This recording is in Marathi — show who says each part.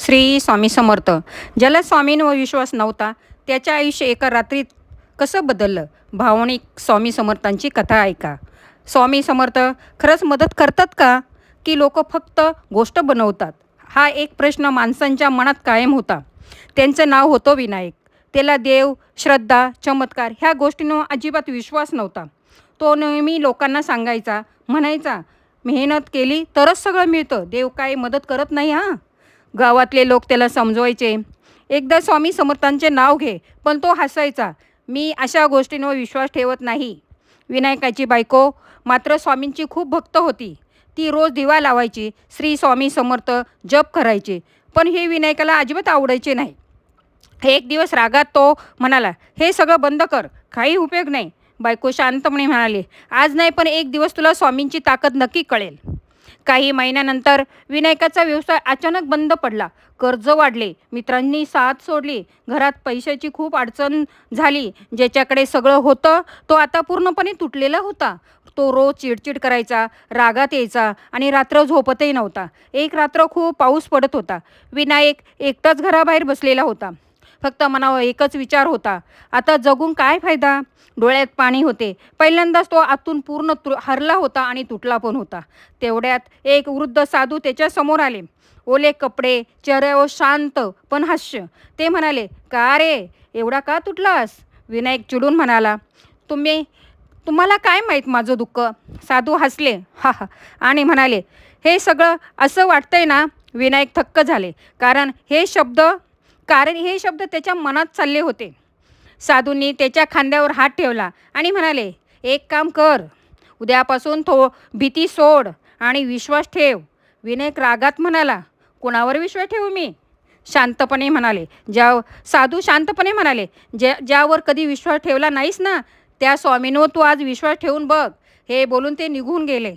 Speaker 1: श्री स्वामी समर्थ. ज्याला स्वामींवर विश्वास नव्हता त्याचे आयुष्य एका रात्रीत कसं बदललं. भावनिक स्वामी समर्थांची कथा ऐका. स्वामी समर्थ खरंच मदत करतात का, की लोक फक्त गोष्ट बनवतात? हा एक प्रश्न माणसांच्या मनात कायम होता. त्यांचं नाव होतं विनायक. त्याला देव, श्रद्धा, चमत्कार ह्या गोष्टींवर अजिबात विश्वास नव्हता. तो नेहमी लोकांना सांगायचा, म्हणायचा, मेहनत केली तरच सगळं मिळतं, देव काय मदत करत नाही. हां, गावातले लोक त्याला समजवायचे, एकदा स्वामी समर्थांचे नाव घे, पण तो हसायचा, मी अशा गोष्टींवर विश्वास ठेवत नाही. विनायकाची बायको मात्र स्वामींची खूप भक्त होती. ती रोज दिवा लावायची, श्री स्वामी समर्थ जप करायचे, पण हे विनायकाला अजिबात आवडायचे नाही. एक दिवस रागात तो म्हणाला, हे सगळं बंद कर, काही उपयोग नाही. बायको शांतपणे म्हणाली, आज नाही पण एक दिवस तुला स्वामींची ताकद नक्की कळेल. काही महिन्यानंतर विनायकाचा व्यवसाय अचानक बंद पडला. कर्ज वाढले, मित्रांनी साथ सोडली, घरात पैशाची खूप अडचण झाली. ज्याच्याकडे सगळं होतं तो आता पूर्णपणे तुटलेला होता. तो रोज चिडचिड करायचा, रागात यायचा आणि रात्र झोपतही नव्हता. एक रात्र खूप पाऊस पडत होता. विनायक एकटाच घराबाहेर बसलेला होता. फक्त मनावर एकच विचार होता, आता जगून काय फायदा. डोळ्यात पाणी होते. पहिल्यांदाच तो आतून पूर्ण हरला होता आणि तुटला पण होता. तेवढ्यात एक वृद्ध साधू त्याच्या समोर आले. ओले कपडे, चेहऱ्यावर शांत पण हास्य. ते म्हणाले, का रे, एवढा का तुटलास? विनायक चिडून म्हणाला, तुम्हाला काय माहीत माझं दुःख. साधू हसले, हा हा, आणि म्हणाले, हे सगळं असं वाटतंय ना. विनायक थक्क झाले, कारण हे शब्द त्याच्या मनात चालले होते. साधूंनी त्याच्या खांद्यावर हात ठेवला आणि म्हणाले, एक काम कर, उद्यापासून भीती सोड आणि विश्वास ठेव. विनायक रागात म्हणाला, कुणावर विश्वास ठेवू मी? साधू शांतपणे म्हणाले, ज्यावर कधी विश्वास ठेवला नाहीस ना, त्या स्वामींवर तू आज विश्वास ठेवून बघ. हे बोलून ते निघून गेले.